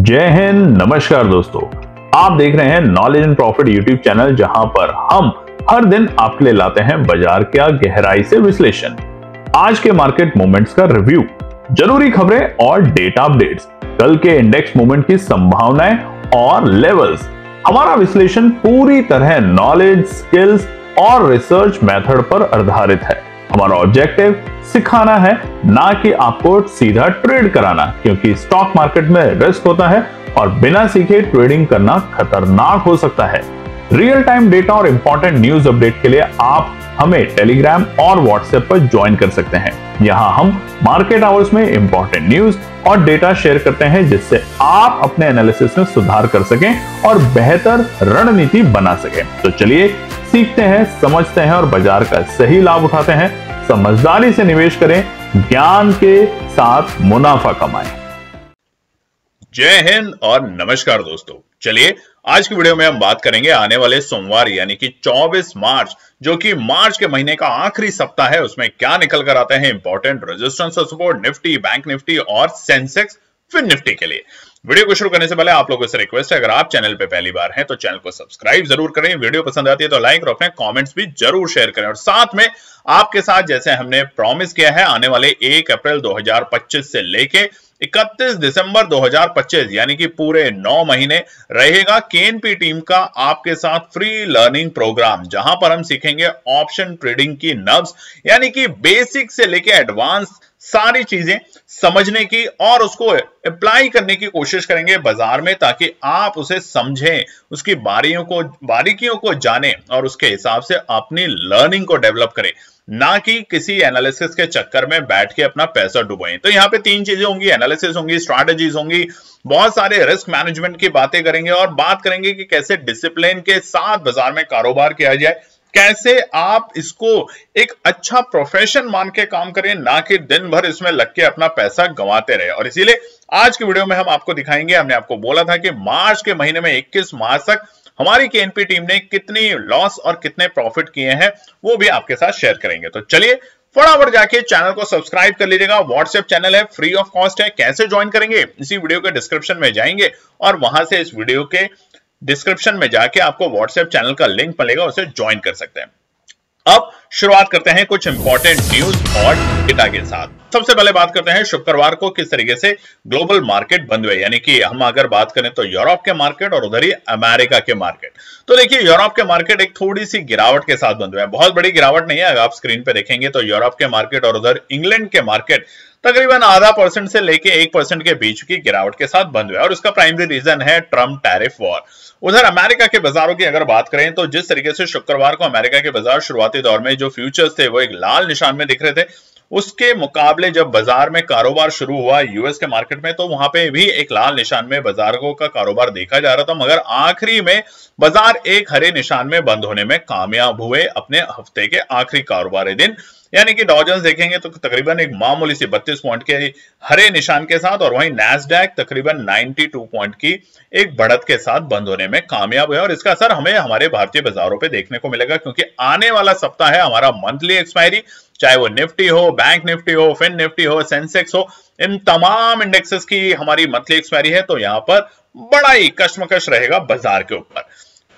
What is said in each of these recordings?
जय हिंद, नमस्कार दोस्तों। आप देख रहे हैं knowledge and profit YouTube channel, जहां पर हम हर दिन आपके लिए लाते हैं बाजार का गहराई से विश्लेषण, आज के मार्केट मूवमेंट्स का रिव्यू, जरूरी खबरें और डेटा अपडेट्स, कल के इंडेक्स मूवमेंट की संभावनाएं और लेवल्स। हमारा विश्लेषण पूरी तरह नॉलेज, स्किल्स और रिसर्च मेथड पर आधारित है। हमारा ऑब्जेक्टिव सिखाना है, ना कि आपको सीधा ट्रेड कराना, क्योंकि स्टॉक मार्केट में रिस्क होता है और बिना सीखे ट्रेडिंग करना खतरनाक हो सकता है। रियल टाइम डेटा और इंपॉर्टेंट न्यूज अपडेट के लिए आप हमें टेलीग्राम और व्हाट्सएप पर ज्वाइन कर सकते हैं। यहां हम मार्केट आवर्स में इंपॉर्टेंट न्यूज और डेटा शेयर करते हैं, जिससे आप अपने एनालिसिस में सुधार कर सकें और बेहतर रणनीति बना सकें। तो चलिए सीखते हैं, समझते हैं और बाजार का सही लाभ उठाते हैं। समझदारी से निवेश करें, ज्ञान के साथ मुनाफा कमाएं। जय हिंद और नमस्कार दोस्तों। चलिए आज की वीडियो में हम बात करेंगे आने वाले सोमवार यानी कि 24 मार्च, जो कि मार्च के महीने का आखिरी सप्ताह है, उसमें क्या निकल कर आते हैं इंपॉर्टेंट रेजिस्टेंस और सपोर्ट निफ्टी, बैंक निफ्टी और सेंसेक्स फिन निफ्टी के लिए। वीडियो को शुरू करने से पहले आप लोगों से रिक्वेस्ट है, अगर आप चैनल पे पहली बार हैं तो चैनल को सब्सक्राइब जरूर करें, वीडियो पसंद आती है तो लाइक और अपने कमेंट्स भी जरूर शेयर करें। और साथ में आपके साथ, जैसे हमने प्रॉमिस किया है, आने वाले 1 अप्रैल 2025 से लेके 31 दिसंबर 2025 यानी कि पूरे 9 महीने रहेगा केएनपी टीम का आपके साथ फ्री लर्निंग प्रोग्राम, जहां पर हम सीखेंगे ऑप्शन ट्रेडिंग की नब्ज, यानी कि बेसिक से लेके एडवांस सारी चीजें समझने की और उसको अप्लाई करने की कोशिश करेंगे बाजार में, ताकि आप उसे समझें, उसकी बारीकियों को जानें और उसके हिसाब से अपनी लर्निंग को डेवलप करें, ना कि किसी एनालिसिस के चक्कर में बैठ के अपना पैसा डुबाएं। तो यहाँ पे 3 चीजें होंगी, एनालिसिस होंगी, स्ट्रैटेजीज होंगी, बहुत सारे रिस्क मैनेजमेंट की बातें करेंगे और बात करेंगे कि कैसे डिसिप्लिन के साथ बाजार में कारोबार किया जाए, कैसे आप इसको एक अच्छा प्रोफेशन मान के काम करें, ना कि दिन भर इसमें लग के अपना पैसा गंवाते रहे। और इसीलिए आज की वीडियो में हम आपको दिखाएंगे, हमने आपको बोला था कि मार्च के महीने में 21 मार्च तक हमारी केएनपी टीम ने कितनी लॉस और कितने प्रॉफिट किए हैं, वो भी आपके साथ शेयर करेंगे। तो चलिए फटाफट जाके चैनल को सब्सक्राइब कर लीजिएगा। व्हाट्सएप चैनल है, फ्री ऑफ कॉस्ट है। कैसे ज्वाइन करेंगे, इसी वीडियो के डिस्क्रिप्शन में जाएंगे और वहां से इस वीडियो के डिस्क्रिप्शन में जाके आपको व्हाट्सएप चैनल का लिंक मिलेगा, उसे ज्वाइन कर सकते हैं। अब शुरुआत करते हैं कुछ इंपॉर्टेंट न्यूज और डेटा के साथ। सबसे पहले बात करते हैं शुक्रवार को किस तरीके से ग्लोबल मार्केट बंद हुए, यानी कि हम अगर बात करें तो यूरोप के मार्केट और उधर ही अमेरिका के मार्केट। तो देखिए यूरोप के मार्केट एक थोड़ी सी गिरावट के साथ बंद हुए हैं, बहुत बड़ी गिरावट नहीं है। अगर आप स्क्रीन पे देखेंगे तो यूरोप के मार्केट और उधर इंग्लैंड के मार्केट तकरीबन 0.5% से लेके 1% के बीच की गिरावट के साथ बंद हुआ और उसका प्राइमरी रीजन है ट्रम्प टैरिफ वॉर। उधर अमेरिका के बाजारों की अगर बात करें तो जिस तरीके से शुक्रवार को अमेरिका के बाजार शुरुआती दौर में जो फ्यूचर्स थे वो एक लाल निशान में दिख रहे थे, उसके मुकाबले जब बाजार में कारोबार शुरू हुआ यूएस के मार्केट में, तो वहां पे भी एक लाल निशान में बाजारों का कारोबार देखा जा रहा था, मगर आखिरी में बाजार एक हरे निशान में बंद होने में कामयाब हुए अपने हफ्ते के आखिरी कारोबारी दिन। यानी कि डॉ जोन्स देखेंगे तो तकरीबन एक मामूली सी 32 पॉइंट के हरे निशान के साथ, और वहीं नैस्डैक तकरीबन 92 पॉइंट की एक बढ़त के साथ बंद होने में कामयाब हुए। और इसका असर हमें हमारे भारतीय बाजारों पे देखने को मिलेगा, क्योंकि आने वाला सप्ताह है हमारा मंथली एक्सपायरी, चाहे वो निफ्टी हो, बैंक निफ्टी हो, फिन निफ्टी हो, सेंसेक्स हो, इन तमाम इंडेक्सेस की हमारी मंथली एक्सपायरी है। तो यहां पर बड़ा ही कश्मकश रहेगा बाजार के ऊपर।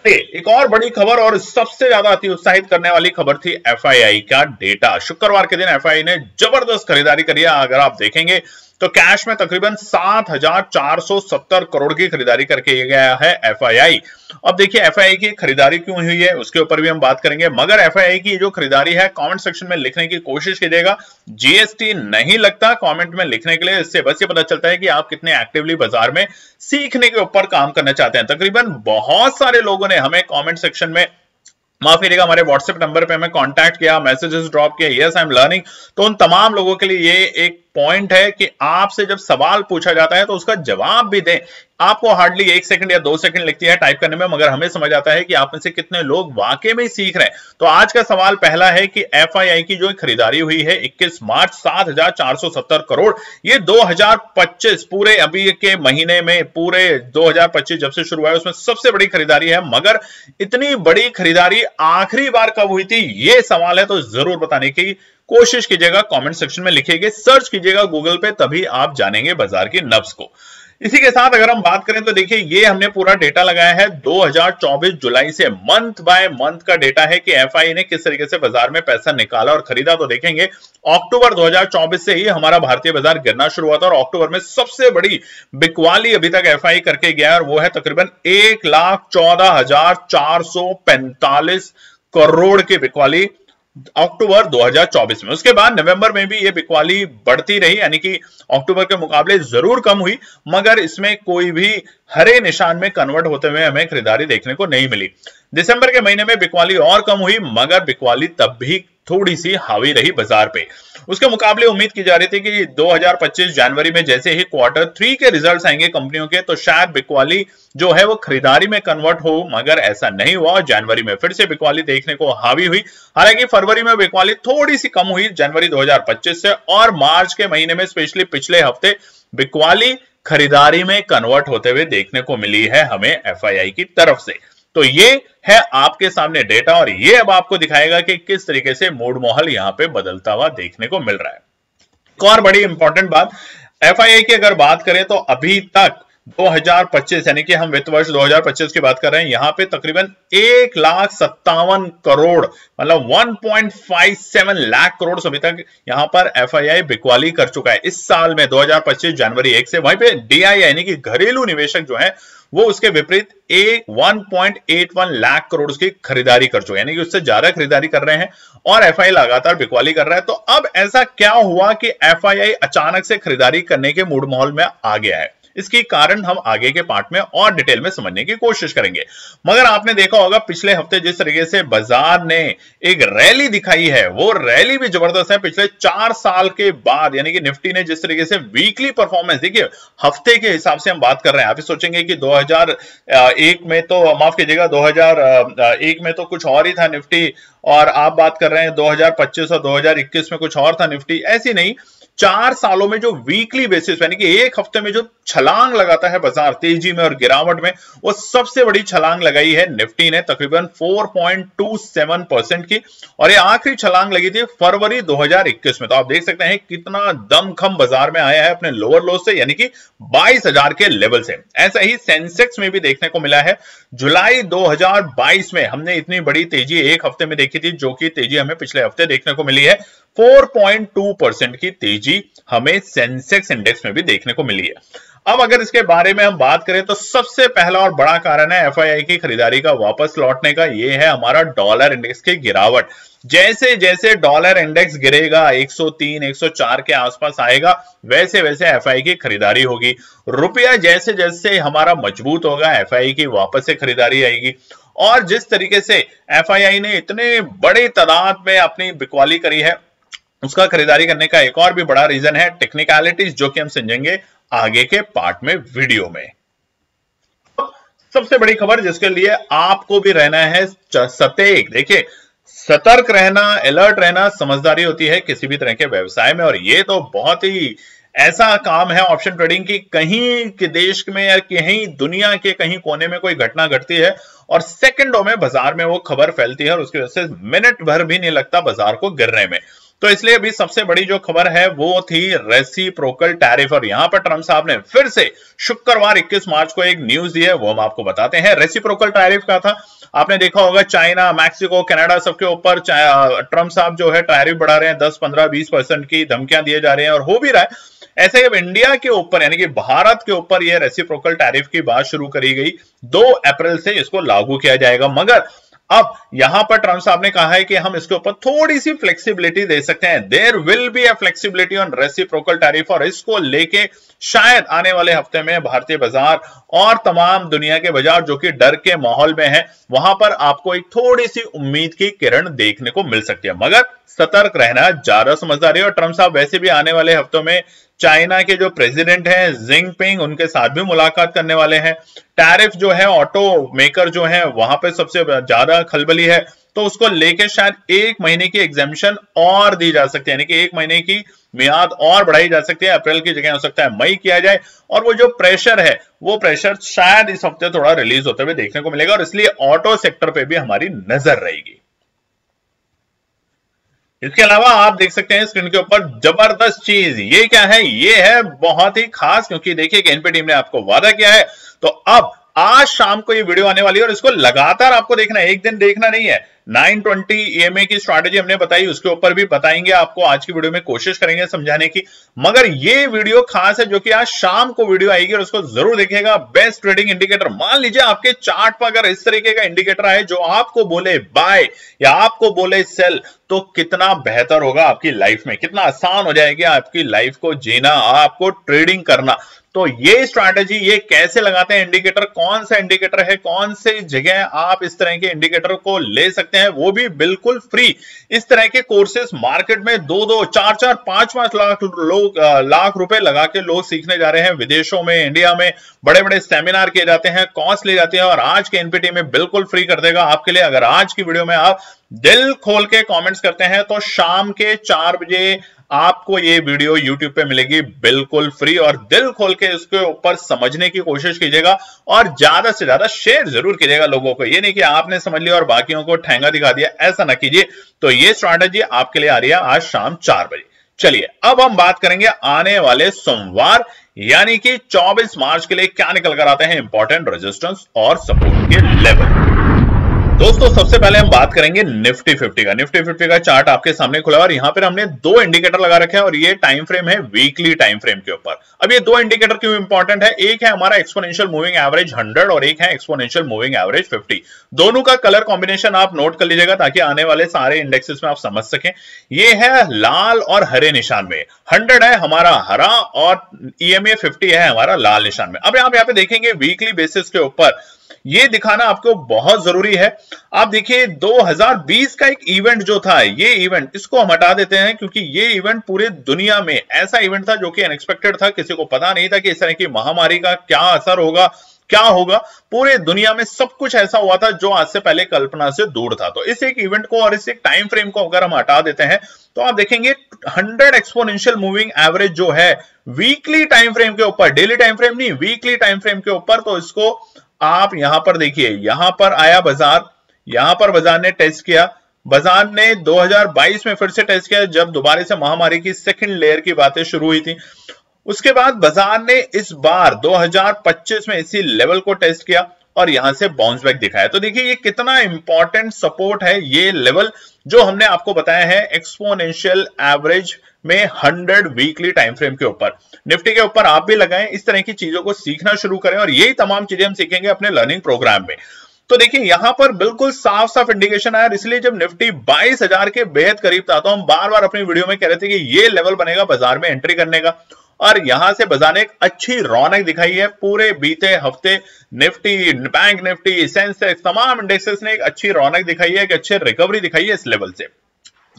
एक और बड़ी खबर और सबसे ज्यादा अति उत्साहित करने वाली खबर थी एफआईआई का डेटा। शुक्रवार के दिन एफआईआई ने जबरदस्त खरीदारी करी है। अगर आप देखेंगे तो कैश में तकरीबन 7,470 करोड़ की खरीदारी करके गया है एफआईआई। अब देखिए एफआईआई की खरीदारी क्यों हुई है उसके ऊपर भी हम बात करेंगे, मगर एफआईआई की जो खरीदारी है कमेंट सेक्शन में लिखने की कोशिश कीजिएगा। जीएसटी नहीं लगता कमेंट में लिखने के लिए, इससे बस ये पता चलता है कि आप कितने एक्टिवली बाजार में सीखने के ऊपर काम करना चाहते हैं। तकरीबन बहुत सारे लोगों ने हमें कमेंट सेक्शन में, माफ करिएगा, हमारे व्हाट्सएप नंबर पे हमें कांटेक्ट किया, मैसेजेस ड्रॉप किए, यस आई एम लर्निंग। तो उन तमाम लोगों के लिए ये एक पॉइंट है कि आपसे जब सवाल पूछा जाता है तो उसका जवाब भी दें। आपको हार्डली 1 सेकंड या 2 सेकंड लगती है टाइप करने में, मगर हमें समझ आता है कि आप में से कितने लोग वाकई में सीख रहे हैं। तो आज का सवाल पहला है कि एफआईआई की जो खरीदारी हुई है 21 मार्च 7,470 करोड़, ये 2025 पूरे अभी के महीने में, पूरे 2025 जब से शुरू हुआ है उसमें सबसे बड़ी खरीदारी है। मगर इतनी बड़ी खरीदारी आखिरी बार कब हुई थी, ये सवाल है, तो जरूर बताने की कोशिश कीजिएगा, कमेंट सेक्शन में लिखिएगा, सर्च कीजिएगा गूगल पे, तभी आप जानेंगे बाजार की नब्ज को। इसी के साथ अगर हम बात करें तो देखिए ये हमने पूरा डेटा लगाया है 2024 जुलाई से, मंथ बाय मंथ का डेटा है कि एफआई ने किस तरीके से बाजार में पैसा निकाला और खरीदा। तो देखेंगे अक्टूबर 2024 से ही हमारा भारतीय बाजार गिरना शुरू हुआ था और अक्टूबर में सबसे बड़ी बिकवाली अभी तक एफआई करके गया है और वो है तकरीबन 1,14,445 करोड़ की बिकवाली अक्टूबर 2024 में। उसके बाद नवंबर में भी ये बिकवाली बढ़ती रही, यानी कि अक्टूबर के मुकाबले जरूर कम हुई, मगर इसमें कोई भी हरे निशान में कन्वर्ट होते हुए हमें खरीदारी देखने को नहीं मिली। दिसंबर के महीने में बिकवाली और कम हुई, मगर बिकवाली तब भी थोड़ी सी हावी रही बाजार पे। उसके मुकाबले उम्मीद की जा रही थी कि 2025 जनवरी में जैसे ही क्वार्टर 3 के रिजल्ट्स आएंगे कंपनियों के, तो शायद बिकवाली जो है वो खरीदारी में कन्वर्ट हो, मगर ऐसा नहीं हुआ। जनवरी में फिर से बिकवाली देखने को हावी हुई। हालांकि फरवरी में बिकवाली थोड़ी सी कम हुई जनवरी 2025 से, और मार्च के महीने में स्पेशली पिछले हफ्ते बिकवाली खरीदारी में कन्वर्ट होते हुए देखने को मिली है हमें एफआईआई की तरफ से। तो ये है आपके सामने डेटा और ये अब आपको दिखाएगा कि किस तरीके से मूड माहौल यहां पे बदलता हुआ देखने को मिल रहा है। एक और बड़ी इंपॉर्टेंट बात, एफआईआई की अगर बात करें तो अभी तक 2025 यानी कि हम वित्त वर्ष 2025 की बात कर रहे हैं, यहां पे तकरीबन 1,57 करोड़ मतलब 1.57 लाख करोड़ अभी तक यहां पर एफआईआई बिकवाली कर चुका है इस साल में 2025 जनवरी 1 से। वहीं पे डीआई यानी कि घरेलू निवेशक जो है वो उसके विपरीत 1.81 लाख करोड़ की खरीदारी कर चुके हैं, यानी कि उससे ज्यादा खरीदारी कर रहे हैं और एफआई लगातार बिकवाली कर रहा है। तो अब ऐसा क्या हुआ कि एफआईआई अचानक से खरीदारी करने के मूड माहौल में आ गया है? इसकी कारण हम आगे के पार्ट में और डिटेल में समझने की कोशिश करेंगे। मगर आपने देखा होगा पिछले हफ्ते जिस तरीके से बाजार ने एक रैली दिखाई है, वो रैली भी जबरदस्त है। पिछले 4 साल के बाद यानी कि निफ्टी ने जिस तरीके से वीकली परफॉर्मेंस, देखिए हफ्ते के हिसाब से हम बात कर रहे हैं, आप सोचेंगे कि 2001 में तो माफ कीजिएगा 2001 में तो कुछ और ही था निफ्टी, और आप बात कर रहे हैं 2025 और 2021 में कुछ और था निफ्टी। ऐसी नहीं, 4 सालों में जो वीकली बेसिस यानी कि एक हफ्ते में जो छलांग लगाता है बाजार तेजी में और गिरावट में, वो सबसे बड़ी छलांग लगाई है निफ्टी ने तकरीबन 4.27% की, और ये आखिरी छलांग लगी थी फरवरी 2021 में। तो आप देख सकते हैं कितना दमखम बाजार में आया है अपने लोअर लो से, यानी कि 22,000 के लेवल से। ऐसा ही सेंसेक्स में भी देखने को मिला है। जुलाई 2022 में हमने इतनी बड़ी तेजी एक हफ्ते में देखी थी, जो कि तेजी हमें पिछले हफ्ते देखने को मिली है। 4.2% की तेजी हमें सेंसेक्स इंडेक्स में भी देखने को मिली है। अब अगर इसके बारे में हम बात करें तो सबसे पहला और बड़ा कारण है एफआईआई की खरीदारी का वापस लौटने का, यह है हमारा डॉलर इंडेक्स की गिरावट। जैसे जैसे डॉलर इंडेक्स गिरेगा, 103 104 के आसपास आएगा, वैसे वैसे एफआईआई की खरीदारी होगी। रुपया जैसे जैसे हमारा मजबूत होगा, एफआईआई की वापस से खरीदारी आएगी। और जिस तरीके से एफआईआई ने इतने बड़े तादाद में अपनी बिकवाली करी है, उसका खरीदारी करने का एक और भी बड़ा रीजन है टेक्निकलिटीज, जो कि हम समझेंगे आगे के पार्ट में वीडियो में। सबसे बड़ी खबर जिसके लिए आपको भी रहना है सतर्क, देखिए सतर्क रहना, अलर्ट रहना समझदारी होती है किसी भी तरह के व्यवसाय में, और ये तो बहुत ही ऐसा काम है ऑप्शन ट्रेडिंग की, कहीं के देश में या कहीं दुनिया के कहीं कोने में कोई घटना घटती है और सेकंडों में बाजार में वो खबर फैलती है और उसकी वजह से मिनट भर भी नहीं लगता बाजार को गिरने में। तो इसलिए अभी सबसे बड़ी जो खबर है वो थी रेसिप्रोकल टैरिफ, और यहां पर ट्रंप साहब ने फिर से शुक्रवार 21 मार्च को एक न्यूज दी है, वो हम आपको बताते हैं। रेसिप्रोकल टैरिफ का था, आपने देखा होगा चाइना, मैक्सिको, कनाडा सबके ऊपर ट्रंप साहब जो है टैरिफ बढ़ा रहे हैं, 10 15 20% की धमकियां दिए जा रहे हैं और हो भी रहा है। ऐसे अब इंडिया के ऊपर यानी कि भारत के ऊपर यह रेसिप्रोकल टैरिफ की बात शुरू करी गई, 2 अप्रैल से इसको लागू किया जाएगा। मगर अब यहां पर ट्रंप साहब ने कहा है कि हम इसके ऊपर थोड़ी सी फ्लेक्सिबिलिटी दे सकते हैं, there will be a flexibility on reciprocal tariff, और इसको लेके शायद आने वाले हफ्ते में भारतीय बाजार और तमाम दुनिया के बाजार जो कि डर के माहौल में है, वहां पर आपको एक थोड़ी सी उम्मीद की किरण देखने को मिल सकती है। मगर सतर्क रहना ज्यादा समझदारी, और ट्रंप साहब वैसे भी आने वाले हफ्तों में चाइना के जो प्रेसिडेंट हैं जिनपिंग, उनके साथ भी मुलाकात करने वाले हैं। टैरिफ जो है ऑटो मेकर जो है वहां पे सबसे ज्यादा खलबली है, तो उसको लेके शायद 1 महीने की एग्जेम्पशन और दी जा सकती है, यानी कि 1 महीने की मियाद और बढ़ाई जा सकती है। अप्रैल की जगह हो सकता है मई किया जाए, और वो जो प्रेशर है वो प्रेशर शायद इस हफ्ते थोड़ा रिलीज होते हुए देखने को मिलेगा, और इसलिए ऑटो सेक्टर पे भी हमारी नजर रहेगी। इसके अलावा आप देख सकते हैं स्क्रीन के ऊपर जबरदस्त चीज, ये क्या है, ये है बहुत ही खास, क्योंकि देखिए कि एनपी टीम ने आपको वादा किया है, तो अब आज शाम को ये वीडियो आने वाली है और इसको लगातार आपको देखना है, एक दिन देखना नहीं है। 920 EMA की स्ट्रैटेजी हमने बताई, उसके ऊपर भी बताएंगे आपको, आज की वीडियो में कोशिश करेंगे समझाने की, मगर ये वीडियो खास है जो कि आज शाम को वीडियो आएगी और उसको जरूर देखिएगा। बेस्ट ट्रेडिंग इंडिकेटर, मान लीजिए आपके चार्ट पर अगर इस तरीके का इंडिकेटर आए जो आपको बोले बाय या आपको बोले सेल, तो कितना बेहतर होगा आपकी लाइफ में, कितना आसान हो जाएगी आपकी लाइफ को जीना, आपको ट्रेडिंग करना। तो ये स्ट्रैटेजी, ये कैसे लगाते हैं इंडिकेटर, कौन सा इंडिकेटर है, कौन से जगह आप इस तरह के इंडिकेटर को ले सकते हैं, वो भी बिल्कुल फ्री। इस तरह के कोर्सेस मार्केट में 2-2, 4-4, 5-5 लाख रुपए लगा के लोग सीखने जा रहे हैं, विदेशों में, इंडिया में बड़े बड़े सेमिनार किए जाते हैं, कॉस्ट ली जाती है, और आज के एनपीटी में बिल्कुल फ्री कर देगा आपके लिए। अगर आज की वीडियो में आप दिल खोल के कमेंट्स करते हैं तो शाम के 4 बजे आपको ये वीडियो YouTube पे मिलेगी बिल्कुल फ्री, और दिल खोल के इसके ऊपर समझने की कोशिश कीजिएगा और ज्यादा से ज्यादा शेयर जरूर कीजिएगा लोगों को। ये नहीं कि आपने समझ लिया और बाकियों को ठेंगा दिखा दिया, ऐसा ना कीजिए। तो ये स्ट्रैटेजी आपके लिए आ रही है आज शाम 4 बजे। चलिए अब हम बात करेंगे आने वाले सोमवार यानी कि 24 मार्च के लिए क्या निकल कर आते हैं इंपॉर्टेंट रेजिस्टेंस और सपोर्ट के लेवल। दोस्तों सबसे पहले हम बात करेंगे निफ्टी 50 का। निफ्टी 50 का चार्ट आपके सामने खुला है और यहां पर हमने 2 इंडिकेटर लगा रखे हैं और ये टाइम फ्रेम है वीकली टाइम फ्रेम के ऊपर। अब ये 2 इंडिकेटर क्यों इंपॉर्टेंट है, एक है हमारा एक्सपोनेंशियल मूविंग एवरेज 100 और एक है एक्सपोनेंशियल मूविंग एवरेज 50। दोनों का कलर कॉम्बिनेशन आप नोट कर लीजिएगा ताकि आने वाले सारे इंडेक्सेस में आप समझ सकें। ये है लाल और हरे निशान में, 100 है हमारा हरा और EMA 50 है हमारा लाल निशान में। अब आप यहाँ पे देखेंगे वीकली बेसिस के ऊपर ये दिखाना आपको बहुत जरूरी है। आप देखिए 2020 का एक इवेंट जो था, ये इवेंट इसको हम हटा देते हैं क्योंकि ये इवेंट पूरे दुनिया में ऐसा इवेंट था जो कि अनएक्सपेक्टेड था, किसी को पता नहीं था कि इस तरह की महामारी का क्या असर होगा, क्या होगा। पूरे दुनिया में सब कुछ ऐसा हुआ था जो आज से पहले कल्पना से दूर था। तो इस एक इवेंट को और इस एक टाइम फ्रेम को अगर हम हटा देते हैं तो आप देखेंगे 100 एक्सपोनेंशियल मूविंग एवरेज जो है वीकली टाइम फ्रेम के ऊपर, डेली टाइम फ्रेम नहीं, वीकली टाइम फ्रेम के ऊपर, तो इसको आप यहां पर देखिए, यहां पर आया बाजार, यहां पर बाजार ने टेस्ट किया, बाजार ने 2022 में फिर से टेस्ट किया जब दोबारा से महामारी की सेकंड लेयर की बातें शुरू हुई थी। उसके बाद बाजार ने इस बार 2025 में इसी लेवल को टेस्ट किया और यहां से बाउंस बैक दिखाया। तो देखिए ये कितना इंपॉर्टेंट सपोर्ट है ये लेवल जो हमने आपको बताया है एक्सपोनेंशियल एवरेज में 100 वीकली टाइम फ्रेम के ऊपर। निफ्टी के ऊपर आप भी लगाएं, इस तरह की चीजों को सीखना शुरू करें और यही तमाम चीजें हम सीखेंगे अपने लर्निंग प्रोग्राम में। तो देखिए यहां पर बिल्कुल साफ साफ इंडिकेशन आया, इसलिए जब निफ्टी 22,000 के बेहद करीब था तो हम बार बार अपनी वीडियो में कह रहे थे कि ये लेवल बनेगा बाजार में एंट्री करने का, और यहां से बाजार ने एक अच्छी रौनक दिखाई है। पूरे बीते हफ्ते निफ्टी, बैंक निफ्टी, सेंसेक्स, तमाम इंडेक्सेस ने एक अच्छी रौनक दिखाई है, एक अच्छी रिकवरी दिखाई है इस लेवल से।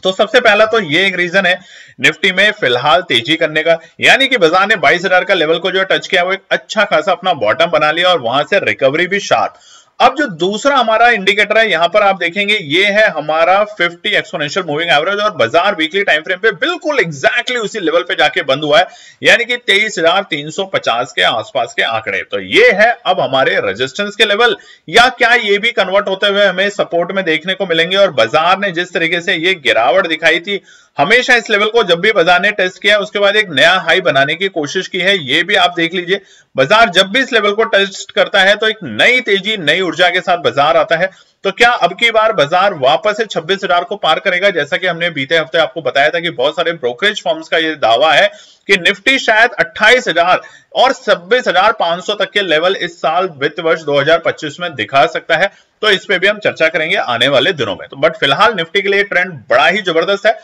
तो सबसे पहला तो ये एक रीजन है निफ्टी में फिलहाल तेजी करने का, यानी कि बाजार ने 22,000 का लेवल को जो टच किया वो एक अच्छा खासा अपना बॉटम बना लिया और वहां से रिकवरी भी शार्प। अब जो दूसरा हमारा इंडिकेटर है यहां पर आप देखेंगे ये है हमारा 50 एक्सपोनेंशियल मूविंग एवरेज और बाजार वीकली टाइम फ्रेम पे बिल्कुल एग्जैक्टली उसी लेवल पे जाके बंद हुआ है, यानी कि 23,350 के आसपास के आंकड़े। तो ये है अब हमारे रेजिस्टेंस के लेवल, या क्या ये भी कन्वर्ट होते हुए हमें सपोर्ट में देखने को मिलेंगे। और बाजार ने जिस तरीके से ये गिरावट दिखाई थी, हमेशा इस लेवल को जब भी बाजार ने टेस्ट किया उसके बाद एक नया हाई बनाने की कोशिश की है, ये भी आप देख लीजिए। बाजार जब भी इस लेवल को टेस्ट करता है तो एक नई तेजी, नई ऊर्जा के साथ बाजार आता है। तो क्या अब की बार बाजार वापस से 26,000 को पार करेगा, जैसा कि हमने बीते हफ्ते आपको बताया था कि बहुत सारे ब्रोकरेज फर्म्स का ये दावा है कि निफ्टी शायद 28,000 और 26,500 तक के लेवल इस साल वित्त वर्ष 2025 में दिखा सकता है। तो इस पे भी हम चर्चा करेंगे आने वाले दिनों में। तो बट फिलहाल निफ्टी के लिए ट्रेंड बड़ा ही जबरदस्त है।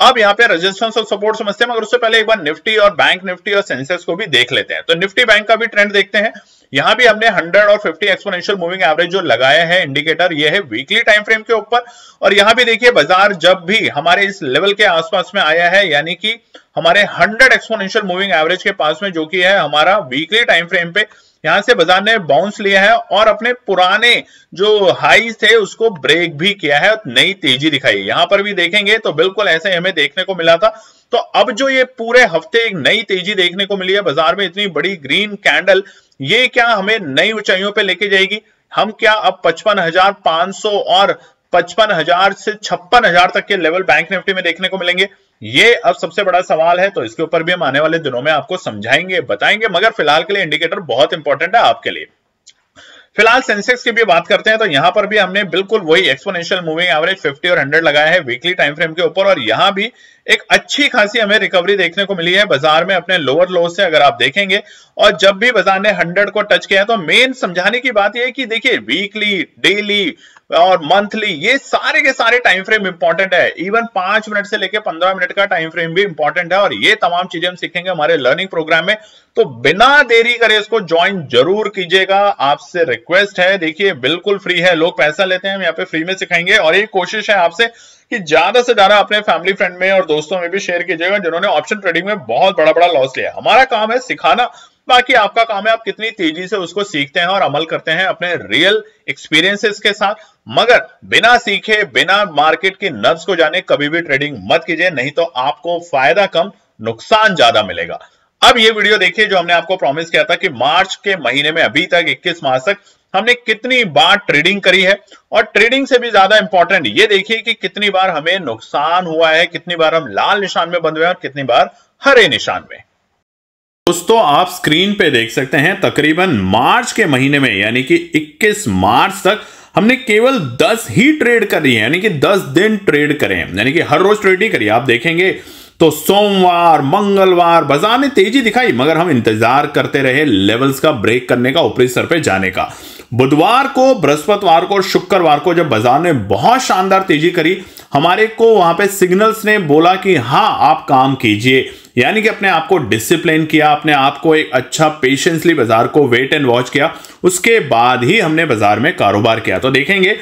अब यहाँ पे रेजिस्टेंस और सपोर्ट समझते हैं, मगर उससे पहले एक बार निफ्टी और बैंक निफ्टी और सेंसेक्स को भी देख लेते हैं। तो निफ्टी बैंक का भी ट्रेंड देखते हैं। यहां भी हमने 100 और 50 एक्सपोनेंशियल मूविंग एवरेज जो लगाया है इंडिकेटर, ये है वीकली टाइम फ्रेम के ऊपर। और यहां भी देखिए बाजार जब भी हमारे इस लेवल के आसपास में आया है, यानी कि हमारे 100 एक्सपोनेंशियल मूविंग एवरेज के पास में, जो कि है हमारा वीकली टाइम फ्रेम पे, यहां से बाजार ने बाउंस लिया है और अपने पुराने जो हाई थे उसको ब्रेक भी किया है, नई तेजी दिखाई है। यहां पर भी देखेंगे तो बिल्कुल ऐसे हमें देखने को मिला था। तो अब जो ये पूरे हफ्ते एक नई तेजी देखने को मिली है बाजार में, इतनी बड़ी ग्रीन कैंडल, ये क्या हमें नई ऊंचाइयों पे लेके जाएगी? हम क्या अब 55,500 और 55,000 से 56,000 तक के लेवल बैंक निफ्टी में देखने को मिलेंगे। ये अब सबसे बड़ा सवाल है, तो इसके ऊपर भी हम आने वाले दिनों में आपको समझाएंगे, बताएंगे, मगर फिलहाल के लिए इंडिकेटर बहुत इंपॉर्टेंट है आपके लिए। फिलहाल सेंसेक्स की भी बात करते हैं तो यहां पर भी हमने बिल्कुल वही एक्सपोनेंशियल मूविंग एवरेज 50 और 100 लगाया है वीकली टाइम फ्रेम के ऊपर, और यहां भी एक अच्छी खासी हमें रिकवरी देखने को मिली है बाजार में अपने लोअर लो से, अगर आप देखेंगे। और जब भी बाजार ने 100 को टच किया है तो मेन समझाने की बात यह है कि देखिए वीकली, डेली और मंथली ये सारे के सारे टाइम फ्रेम इंपॉर्टेंट है। इवन 5 मिनट से लेकर 15 मिनट का टाइम फ्रेम भी इंपॉर्टेंट है, और ये तमाम चीजें हम सीखेंगे हमारे लर्निंग प्रोग्राम में। तो बिना देरी करे इसको ज्वाइन जरूर कीजिएगा, आपसे रिक्वेस्ट है। देखिए बिल्कुल फ्री है, लोग पैसा लेते हैं, हम यहाँ पे फ्री में सिखाएंगे। और ये कोशिश है आपसे कि ज्यादा से ज्यादा अपने फैमिली फ्रेंड में और दोस्तों में भी शेयर कीजिएगा जिन्होंने ऑप्शन ट्रेडिंग में बहुत बड़ा बड़ा लॉस लिया। हमारा काम है सिखाना, बाकी आपका काम है आप कितनी तेजी से उसको सीखते हैं और अमल करते हैं अपने रियल एक्सपीरियंसेस के साथ। मगर बिना सीखे, बिना मार्केट की नब्ज को जाने कभी भी ट्रेडिंग मत कीजिए, नहीं तो आपको फायदा कम नुकसान ज्यादा मिलेगा। अब ये वीडियो देखिए जो हमने आपको प्रॉमिस किया था कि मार्च के महीने में अभी तक 21 मार्च तक हमने कितनी बार ट्रेडिंग करी है, और ट्रेडिंग से भी ज्यादा इंपॉर्टेंट ये देखिए कि कितनी बार हमें नुकसान हुआ है, कितनी बार हम लाल निशान में बंद हुए और कितनी बार हरे निशान में। दोस्तों आप स्क्रीन पे देख सकते हैं तकरीबन मार्च के महीने में यानी कि 21 मार्च तक हमने केवल 10 ही ट्रेड करी है, यानी कि 10 दिन ट्रेड करें, यानी कि हर रोज ट्रेड ही करी। आप देखेंगे तो सोमवार, मंगलवार बाजार ने तेजी दिखाई, मगर हम इंतजार करते रहे लेवल्स का ब्रेक करने का, ऊपरी स्तर पे जाने का। बुधवार को, बृहस्पतिवार को और शुक्रवार को जब बाजार ने बहुत शानदार तेजी करी, हमारे को वहां पे सिग्नल्स ने बोला कि हां आप काम कीजिए, यानी कि अपने आप को डिसिप्लिन किया, अपने आप को एक अच्छा पेशेंसली बाजार को वेट एंड वॉच किया, उसके बाद ही हमने बाजार में कारोबार किया। तो देखेंगे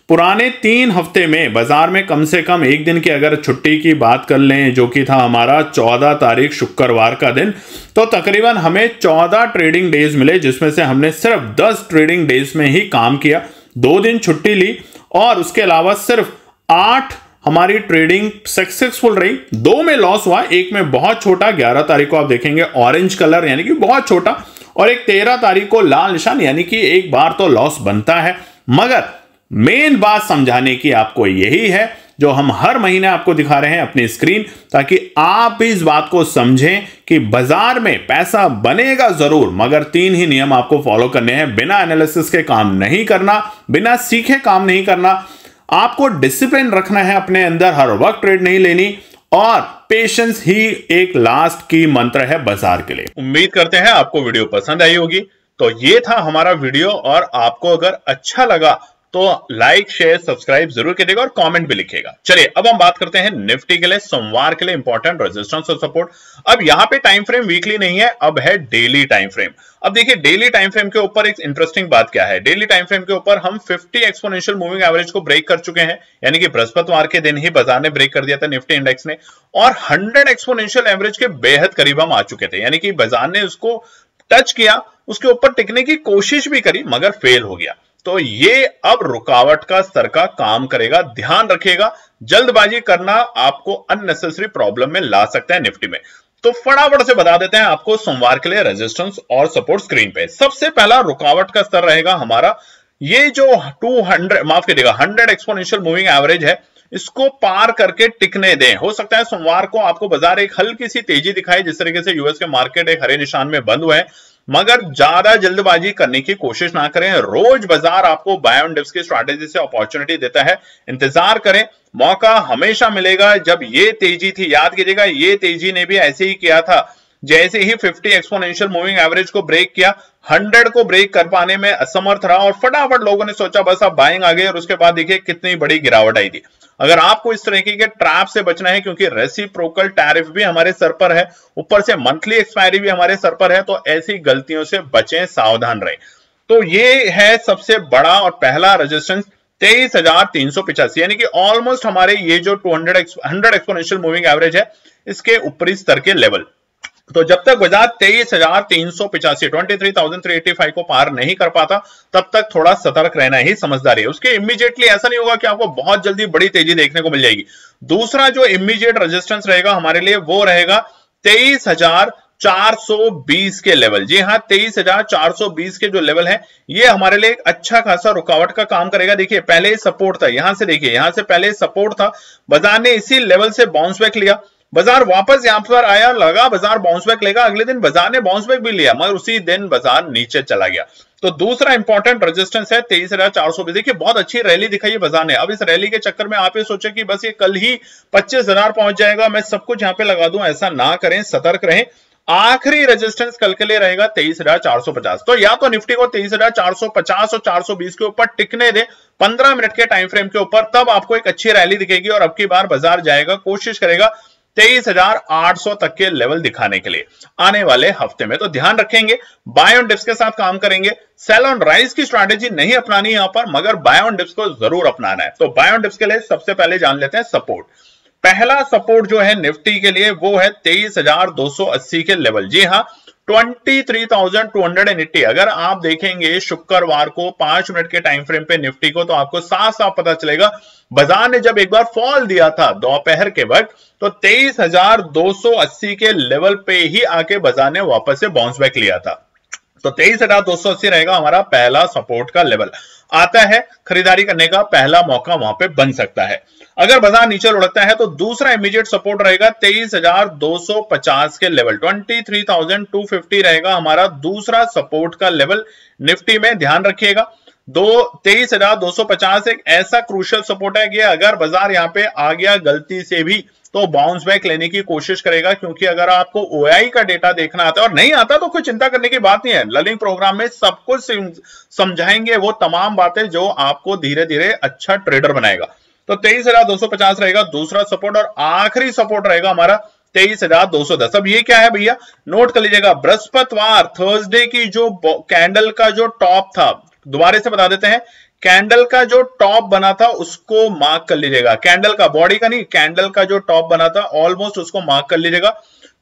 पुराने 3 हफ्ते में बाजार में कम से कम एक दिन की अगर छुट्टी की बात कर लें जो कि था हमारा 14 तारीख शुक्रवार का दिन, तो तकरीबन हमें 14 ट्रेडिंग डेज मिले, जिसमें से हमने सिर्फ 10 ट्रेडिंग डेज में ही काम किया, 2 दिन छुट्टी ली, और उसके अलावा सिर्फ 8 हमारी ट्रेडिंग सक्सेसफुल रही। 2 में लॉस हुआ, एक में बहुत छोटा, 11 तारीख को आप देखेंगे ऑरेंज कलर यानी कि बहुत छोटा, और एक 13 तारीख को लाल निशान, यानी कि एक बार तो लॉस बनता है। मगर मेन बात समझाने की आपको यही है जो हम हर महीने आपको दिखा रहे हैं अपनी स्क्रीन, ताकि आप भी इस बात को समझें कि बाजार में पैसा बनेगा जरूर, मगर 3 ही नियम आपको फॉलो करने हैं। बिना एनालिसिस के काम नहीं करना, बिना सीखे काम नहीं करना, आपको डिसिप्लिन रखना है अपने अंदर, हर वक्त ट्रेड नहीं लेनी, और पेशेंस ही एक लास्ट की मंत्र है बाजार के लिए। उम्मीद करते हैं आपको वीडियो पसंद आई होगी। तो ये था हमारा वीडियो, और आपको अगर अच्छा लगा तो लाइक, शेयर, सब्सक्राइब जरूर कीजिएगा और कमेंट भी लिखिएगा। चलिए अब हम बात करते हैं निफ्टी के लिए सोमवार के लिए इंपॉर्टेंट रेजिस्टेंस और सपोर्ट। अब यहां पे टाइम फ्रेम वीकली नहीं है, अब है डेली टाइम फ्रेम। अब देखिए डेली टाइम फ्रेम के ऊपर एक इंटरेस्टिंग बात क्या है, डेली टाइम फ्रेम के ऊपर हम 50 एक्सपोनेंशियल मूविंग एवरेज को ब्रेक कर चुके हैं, यानी कि बृहस्पतिवार के दिन ही बाजार ने ब्रेक कर दिया था निफ्टी इंडेक्स ने, और 100 एक्सपोनेंशियल एवरेज के बेहद करीब हम आ चुके थे, यानी कि बाजार ने उसको टच किया, उसके ऊपर टिकने की कोशिश भी करी मगर फेल हो गया। तो ये अब रुकावट का स्तर का काम करेगा, ध्यान रखिएगा। जल्दबाजी करना आपको अननेसेसरी प्रॉब्लम में ला सकता है निफ्टी में। तो फटाफट से बता देते हैं आपको सोमवार के लिए रेजिस्टेंस और सपोर्ट स्क्रीन पे। सबसे पहला रुकावट का स्तर रहेगा हमारा ये जो 100 एक्सपोनेंशियल मूविंग एवरेज है, इसको पार करके टिकने दें। हो सकता है सोमवार को आपको बाजार एक हल्की सी तेजी दिखाए, जिस तरीके से यूएस के मार्केट एक हरे निशान में बंद हुए हैं, मगर ज्यादा जल्दबाजी करने की कोशिश ना करें। रोज बाजार आपको बाय ऑन डिप्स की स्ट्रैटेजी से अपॉर्चुनिटी देता है, इंतजार करें, मौका हमेशा मिलेगा। जब ये तेजी थी, याद कीजिएगा ये तेजी ने भी ऐसे ही किया था, जैसे ही 50 एक्सपोनेंशियल मूविंग एवरेज को ब्रेक किया, 100 को ब्रेक कर पाने में असमर्थ रहा, और फटाफट लोगों ने सोचा बस अब बाइंग आ गई, और उसके बाद देखिए कितनी बड़ी गिरावट आई थी। अगर आपको इस तरीके के ट्रैप से बचना है, क्योंकि रेसिप्रोकल टैरिफ भी हमारे सर पर है, ऊपर से मंथली एक्सपायरी भी हमारे सर पर है, तो ऐसी गलतियों से बचें, सावधान रहें। तो ये है सबसे बड़ा और पहला रेजिस्टेंस 23,385, यानी कि ऑलमोस्ट हमारे ये जो 100 एक्सपोनेंशियल मूविंग एवरेज है, इसके ऊपरी स्तर के लेवल। तो जब तक बाजार 23,385 23,385 को पार नहीं कर पाता, तब तक थोड़ा सतर्क रहना ही समझदारी है। उसके इमीडिएटली ऐसा नहीं होगा कि आपको बहुत जल्दी बड़ी तेजी देखने को मिल जाएगी। दूसरा जो इमीडिएट रेजिस्टेंस रहेगा हमारे लिए वो रहेगा 23,000 23,420 के लेवल। जी हाँ, 23,420 के जो लेवल है ये हमारे लिए एक अच्छा खासा रुकावट का काम करेगा। देखिए पहले सपोर्ट था, यहां से देखिए यहां से पहले सपोर्ट था, बाजार ने इसी लेवल से बाउंस बैक लिया, बाजार वापस यहां पर आया, लगा बाजार बाउंस बैक लेगा, अगले दिन बाजार ने बाउंस बैक भी लिया, मगर उसी दिन बाजार नीचे चला गया। तो दूसरा इंपॉर्टेंट रेजिस्टेंस है 23,420। देखिए बहुत अच्छी रैली दिखाई है बाजार ने। अब इस रैली के चक्कर में आप ये सोचे कि बस ये कल ही 25,000 पहुंच जाएगा, मैं सब कुछ यहां पे लगा दूं, ऐसा ना करें, सतर्क रहें। आखिरी रेजिस्टेंस कल के लिए रहेगा 23,450। तो या तो निफ्टी को 23,450 और 420 के ऊपर टिकने दे 15 मिनट के टाइम फ्रेम के ऊपर, तब आपको एक अच्छी रैली दिखेगी और अब की बार बाजार जाएगा, कोशिश करेगा 23,800 तक के लेवल दिखाने के लिए आने वाले हफ्ते में। तो ध्यान रखेंगे, बाय ऑन डिप्स के साथ काम करेंगे, सेल ऑन राइज की स्ट्रैटेजी नहीं अपनानी यहां पर, मगर बाय ऑन डिप्स को जरूर अपनाना है। तो बाय ऑन डिप्स के लिए सबसे पहले जान लेते हैं सपोर्ट। पहला सपोर्ट जो है निफ्टी के लिए वो है 23,280 के लेवल। जी हाँ, 23,280। अगर आप देखेंगे शुक्रवार को 5 मिनट के टाइम फ्रेम पे निफ्टी को, तो आपको साफ साफ पता चलेगा बाजार ने जब एक बार फॉल दिया था दोपहर के वक्त, तो 23,280 के लेवल पे ही आके बाजार ने वापस से बाउंस बैक लिया था। तो 23,280 रहेगा हमारा पहला सपोर्ट का लेवल। आता है खरीदारी करने का पहला मौका वहां पे बन सकता है। अगर बाजार नीचे लुढ़कता है तो दूसरा इमीडिएट सपोर्ट रहेगा 23,250 के लेवल। 23,250 रहेगा हमारा दूसरा सपोर्ट का लेवल निफ्टी में। ध्यान रखिएगा 23,250 एक ऐसा क्रूशियल सपोर्ट है कि अगर बाजार यहां पे आ गया गलती से भी तो बाउंस बैक लेने की कोशिश करेगा, क्योंकि अगर आपको ओआई का डेटा देखना आता है और नहीं आता तो कोई चिंता करने की बात नहीं है, लर्निंग प्रोग्राम में सब कुछ समझाएंगे, वो तमाम बातें जो आपको धीरे धीरे अच्छा ट्रेडर बनाएगा। तो 23,250 रहेगा दूसरा सपोर्ट और आखिरी सपोर्ट रहेगा हमारा 23,210। अब ये क्या है भैया, नोट कर लीजिएगा, बृहस्पतिवार थर्सडे की जो कैंडल का जो टॉप था, दोबारा से बता देते हैं, कैंडल का जो टॉप बना था उसको मार्क कर लीजिएगा, कैंडल का, बॉडी का नहीं, कैंडल का जो टॉप बना था ऑलमोस्ट उसको मार्क कर लीजिएगा,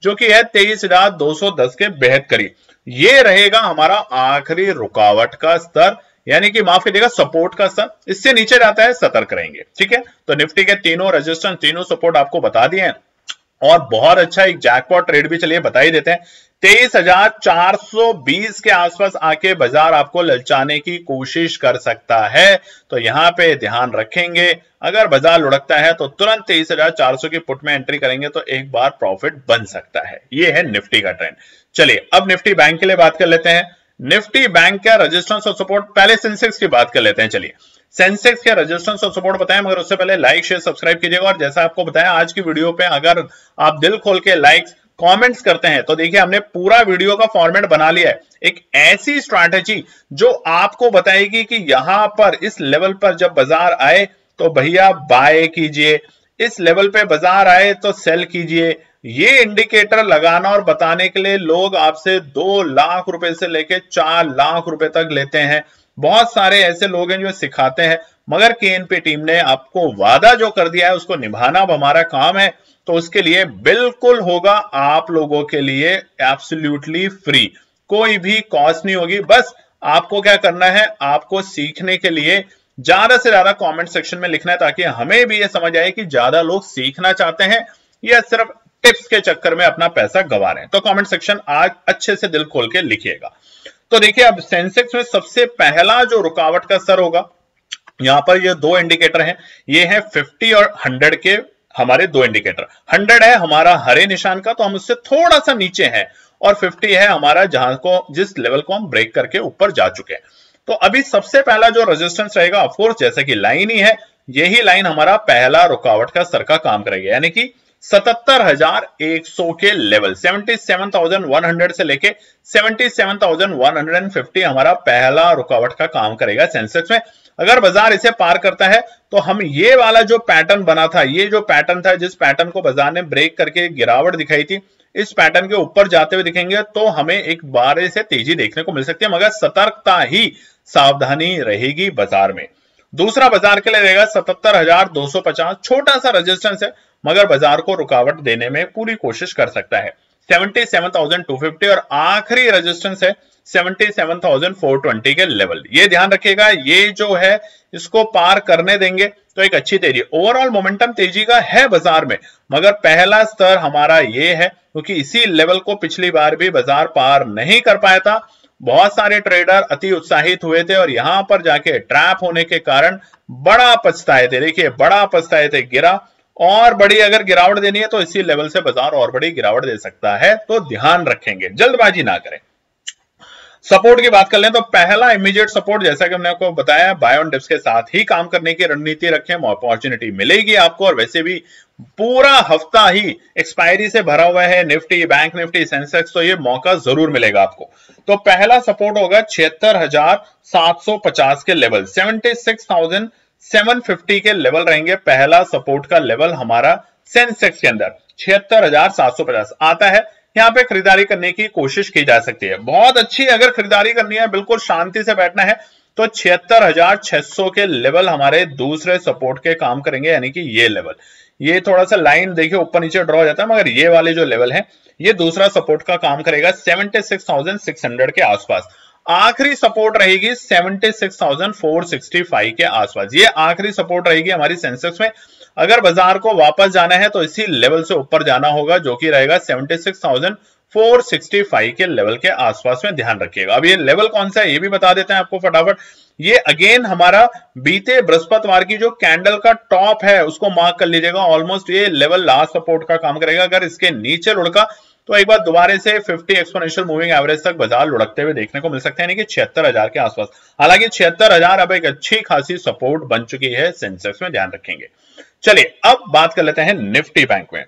जो कि है 23,210 के बेहद करीब। ये रहेगा हमारा आखिरी रुकावट का स्तर, यानी कि माफ कीजिएगा सपोर्ट का स्तर। इससे नीचे जाता है सतर्क रहेंगे। ठीक है, तो निफ्टी के तीनों रेजिस्टेंस, तीनों सपोर्ट आपको बता दिए हैं और बहुत अच्छा एक जैकपॉट ट्रेड भी चलिए बता ही देते हैं। 23,420 के आसपास आके बाजार आपको ललचाने की कोशिश कर सकता है, तो यहां पे ध्यान रखेंगे। अगर बाजार लुढ़कता है तो तुरंत 23,400 की पुट में एंट्री करेंगे तो एक बार प्रॉफिट बन सकता है। ये है निफ्टी का ट्रेंड। चलिए अब निफ्टी बैंक के लिए बात कर लेते हैं। निफ्टी बैंक का रेजिस्टेंस और सपोर्ट, पहले सेंसेक्स की बात कर लेते हैं। चलिए सेंसेक्स के रेजिस्टेंस और सपोर्ट बताएं, मगर उससे पहले लाइक शेयर सब्सक्राइब कीजिएगा। और जैसा आपको बताया आज की वीडियो पे अगर आप दिल खोल के लाइक्स कमेंट्स करते हैं तो देखिए हमने पूरा वीडियो का फॉर्मेट बना लिया है, एक ऐसी स्ट्रैटेजी जो आपको बताएगी कि यहां पर इस लेवल पर जब बाजार आए तो भैया बाय कीजिए, इस लेवल पे बाजार आए तो सेल कीजिए। ये इंडिकेटर लगाना और बताने के लिए लोग आपसे 2 लाख रुपए से लेके 4 लाख रुपए तक लेते हैं। बहुत सारे ऐसे लोग हैं जो सिखाते हैं, मगर केएनपी टीम ने आपको वादा जो कर दिया है उसको निभाना अब हमारा काम है। तो उसके लिए बिल्कुल होगा आप लोगों के लिए एब्सोल्युटली फ्री, कोई भी कॉस्ट नहीं होगी। बस आपको क्या करना है, आपको सीखने के लिए ज्यादा से ज्यादा कमेंट सेक्शन में लिखना है, ताकि हमें भी ये समझ आए कि ज्यादा लोग सीखना चाहते हैं या सिर्फ टिप्स के चक्कर में अपना पैसा गंवा रहे हैं। तो कमेंट सेक्शन आज अच्छे से दिल खोल के लिखिएगा। तो देखिए अब सेंसेक्स में सबसे पहला जो रुकावट का स्तर होगा, यहां पर ये 2 इंडिकेटर हैं, ये है 50 और 100 के हमारे 2 इंडिकेटर। 100 है हमारा हरे निशान का, तो हम उससे थोड़ा सा नीचे हैं, और 50 है हमारा जहां को, जिस लेवल को हम ब्रेक करके ऊपर जा चुके हैं। तो अभी सबसे पहला जो रेजिस्टेंस रहेगा, ऑफ कोर्स जैसे कि लाइन ही है, यही लाइन हमारा पहला रुकावट का स्तर का काम करेगी, यानी कि 77,100 के लेवल। 77,100 से लेके 77,150 हमारा पहला रुकावट का काम करेगा सेंसेक्स में। अगर बाजार इसे पार करता है तो हम ये वाला जो पैटर्न बना था, ये जो पैटर्न था जिस पैटर्न को बाजार ने ब्रेक करके गिरावट दिखाई थी, इस पैटर्न के ऊपर जाते हुए दिखेंगे तो हमें एक बार से तेजी देखने को मिल सकती है, मगर सतर्कता ही सावधानी रहेगी बाजार में। दूसरा बाजार के लिए रहेगा 77,250, छोटा सा रेजिस्टेंस है, मगर बाजार को रुकावट देने में पूरी कोशिश कर सकता है। 77,250 और आखिरी रेजिस्टेंस है 77,420 के लेवल। ये ध्यान रखिएगा, ये जो है इसको पार करने देंगे तो एक अच्छी तेजी, ओवरऑल मोमेंटम तेजी का है बाजार में, मगर पहला स्तर हमारा ये है क्योंकि इसी लेवल को पिछली बार भी बाजार पार नहीं कर पाया था। बहुत सारे ट्रेडर अति उत्साहित हुए थे और यहां पर जाके ट्रैप होने के कारण बड़ा पछताए थे। देखिए बड़ा पछताए थे, गिरा, और बड़ी अगर गिरावट देनी है तो इसी लेवल से बाजार और बड़ी गिरावट दे सकता है, तो ध्यान रखेंगे, जल्दबाजी ना करें। सपोर्ट की बात कर लें तो पहला इमीडिएट सपोर्ट, जैसा कि हमने आपको बताया, बाय ऑन डिप्स के साथ ही काम करने की रणनीति रखें, अपॉर्चुनिटी मिलेगी आपको। और वैसे भी पूरा हफ्ता ही एक्सपायरी से भरा हुआ है निफ्टी, बैंक निफ्टी, सेंसेक्स, तो ये मौका जरूर मिलेगा आपको। तो पहला सपोर्ट होगा 76,750 के लेवल, 76,750 के लेवल रहेंगे पहला सपोर्ट का लेवल हमारा सेंसेक्स के अंदर। 76,750 आता है, यहां पे खरीदारी करने की कोशिश की जा सकती है। बहुत अच्छी अगर खरीदारी करनी है, बिल्कुल शांति से बैठना है, तो 76,600 के लेवल हमारे दूसरे सपोर्ट के काम करेंगे, यानी कि ये लेवल, ये थोड़ा सा लाइन देखिए ऊपर नीचे ड्रॉ हो जाता है, मगर ये वाले जो लेवल है ये दूसरा सपोर्ट का काम करेगा 76,600 के आसपास। आखिरी सपोर्ट रहेगी 76,465 के आसपास, ये आखिरी सपोर्ट रहेगी हमारी सेंसेक्स में। अगर बाजार को वापस जाना है तो इसी लेवल से ऊपर जाना होगा, जो कि रहेगा 76,465 के लेवल के आसपास में, ध्यान रखिएगा। अब ये लेवल कौन सा है ये भी बता देते हैं आपको फटाफट। ये अगेन हमारा बीते बृहस्पतिवार की जो कैंडल का टॉप है उसको मार्क कर लीजिएगा, ऑलमोस्ट ये लेवल लास्ट सपोर्ट का काम करेगा। अगर इसके नीचे लुढ़का तो एक बार दोबारा से 50 एक्सपोनेंशियल मूविंग एवरेज तक बाजार लुढ़कते हुए देखने को मिल सकते हैं, यानी कि 76,000 के आसपास। हालांकि 76,000 अब एक अच्छी खासी सपोर्ट बन चुकी है सेंसेक्स में, ध्यान रखेंगे। चलिए अब बात कर लेते हैं निफ्टी बैंक में।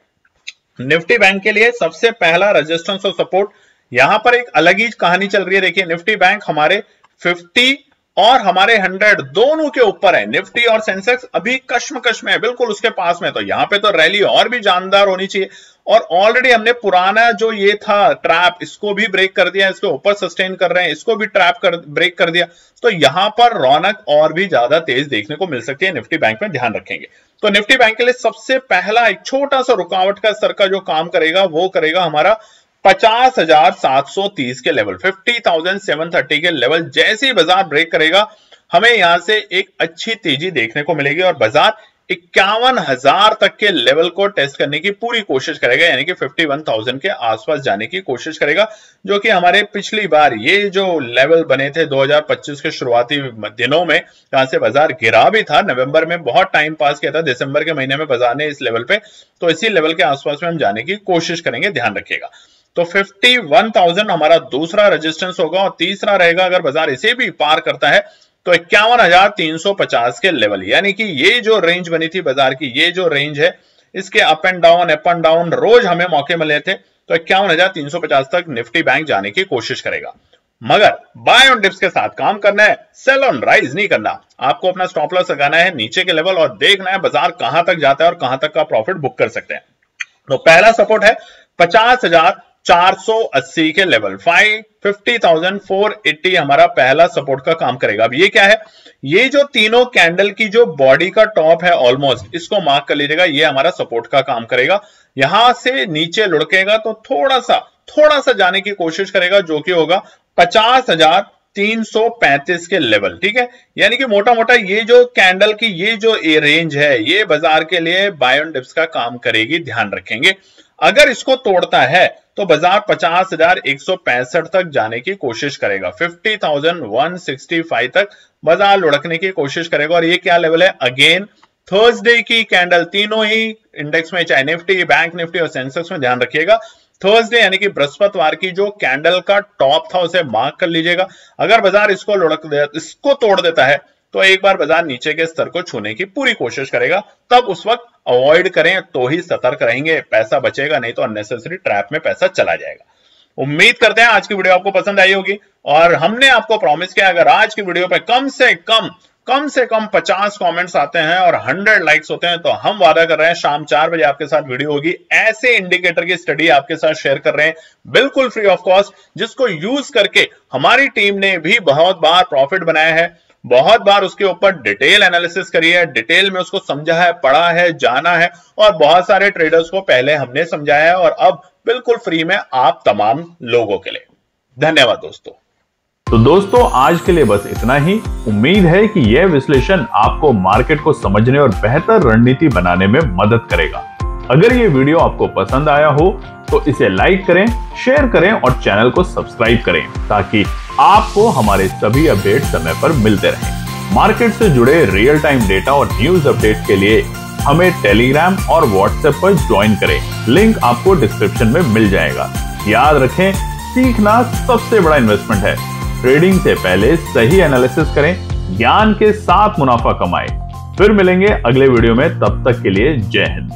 निफ्टी बैंक के लिए सबसे पहला रेजिस्टेंस और सपोर्ट, यहां पर एक अलग ही कहानी चल रही है। देखिए निफ्टी बैंक हमारे 50 और हमारे 100 दोनों के ऊपर है, निफ्टी और सेंसेक्स अभी कश्मकश में है, बिल्कुल उसके पास में। तो यहां पे तो रैली और भी जानदार होनी चाहिए, और ऑलरेडी हमने पुराना जो ये था ट्रैप, इसको भी ब्रेक कर दिया, इसके ऊपर सस्टेन कर रहे हैं, इसको भी ब्रेक कर दिया। तो यहां पर रौनक और भी ज्यादा तेज देखने को मिल सकती है निफ्टी बैंक में, ध्यान रखेंगे। तो निफ्टी बैंक के लिए सबसे पहला एक छोटा सा रुकावट का स्तर का जो काम करेगा वो करेगा हमारा 50,730 के लेवल, 50,730 के लेवल। जैसे ही बाजार ब्रेक करेगा हमें यहां से एक अच्छी तेजी देखने को मिलेगी और बाजार 51,000 तक के लेवल को टेस्ट करने की पूरी कोशिश करेगा, यानी कि 51,000 के आसपास जाने की कोशिश करेगा, जो कि हमारे पिछली बार ये जो लेवल बने थे 2025 के शुरुआती दिनों में, जहां से बाजार गिरा भी था, नवंबर में बहुत टाइम पास किया था, दिसंबर के महीने में बाजार ने इस लेवल पे, तो इसी लेवल के आसपास में हम जाने की कोशिश करेंगे, ध्यान रखिएगा। तो 51,000 हमारा दूसरा रेजिस्टेंस होगा, और तीसरा रहेगा अगर बाजार इसे भी पार करता है तो 51,350 के लेवल, यानी कि ये जो रेंज बनी थी बाजार की, ये जो रेंज है, इसके अप एंड डाउन रोज हमें मौके मिले थे, तो 51,350 तक निफ्टी बैंक जाने की कोशिश करेगा। मगर बाय ऑन डिप्स के साथ काम करना है, सेल ऑन राइज नहीं करना। आपको अपना स्टॉप लॉस लगाना है नीचे के लेवल और देखना है बाजार कहां तक जाता है और कहां तक का प्रॉफिट बुक कर सकते हैं। तो पहला सपोर्ट है 50,480 के लेवल, 50,480 हमारा पहला सपोर्ट का काम करेगा। अब ये क्या है, ये जो तीनों कैंडल की जो बॉडी का टॉप है ऑलमोस्ट, इसको मार्क कर लीजिएगा, ये हमारा सपोर्ट का काम करेगा। यहां से नीचे लुढ़केगा तो थोड़ा सा जाने की कोशिश करेगा, जो कि होगा 50,335 के लेवल, ठीक है। यानी कि मोटा मोटा ये जो कैंडल की ये जो रेंज है, ये बाजार के लिए बाय ऑन डिप्स का काम करेगी, ध्यान रखेंगे। अगर इसको तोड़ता है तो बाजार 50,165 तक जाने की कोशिश करेगा, 50,165 तक बाजार लुढ़कने की कोशिश करेगा। और ये क्या लेवल है, अगेन थर्सडे की कैंडल, तीनों ही इंडेक्स में, चाहे निफ्टी, बैंक निफ्टी और सेंसेक्स में, ध्यान रखिएगा, थर्सडे यानी कि बृहस्पतिवार की जो कैंडल का टॉप था उसे मार्क कर लीजिएगा। अगर बाजार इसको तोड़ देता है तो एक बार बाजार नीचे के स्तर को छूने की पूरी कोशिश करेगा, तब उस वक्त अवॉइड करें तो ही सतर्क रहेंगे, पैसा बचेगा, नहीं तो अननेसेसरी ट्रैप में पैसा चला जाएगा। उम्मीद करते हैं आज की वीडियो आपको पसंद आई होगी, और हमने आपको प्रॉमिस किया अगर आज की वीडियो पे कम से कम 50 कमेंट्स आते हैं और 100 लाइक्स होते हैं, तो हम वादा कर रहे हैं शाम 4 बजे आपके साथ वीडियो होगी। ऐसे इंडिकेटर की स्टडी आपके साथ शेयर कर रहे हैं, बिल्कुल फ्री ऑफ कॉस्ट, जिसको यूज करके हमारी टीम ने भी बहुत बार प्रॉफिट बनाया है, बहुत बार उसके ऊपर डिटेल एनालिसिस करी है, डिटेल में उसको समझा है, पढ़ा है, जाना है, और बहुत सारे ट्रेडर्स को पहले हमने समझाया है, और अब बिल्कुल फ्री में आप तमाम लोगों के लिए। धन्यवाद दोस्तों। तो दोस्तों आज के लिए बस इतना ही। उम्मीद है कि यह विश्लेषण आपको मार्केट को समझने और बेहतर रणनीति बनाने में मदद करेगा। अगर ये वीडियो आपको पसंद आया हो तो इसे लाइक करें, शेयर करें और चैनल को सब्सक्राइब करें ताकि आपको हमारे सभी अपडेट समय पर मिलते रहें। मार्केट से जुड़े रियल टाइम डेटा और न्यूज अपडेट के लिए हमें टेलीग्राम और व्हाट्सएप पर ज्वाइन करें। लिंक आपको डिस्क्रिप्शन में मिल जाएगा। याद रखें, सीखना सबसे बड़ा इन्वेस्टमेंट है। ट्रेडिंग से पहले सही एनालिसिस करें, ज्ञान के साथ मुनाफा कमाएं। फिर मिलेंगे अगले वीडियो में, तब तक के लिए जय हिंद।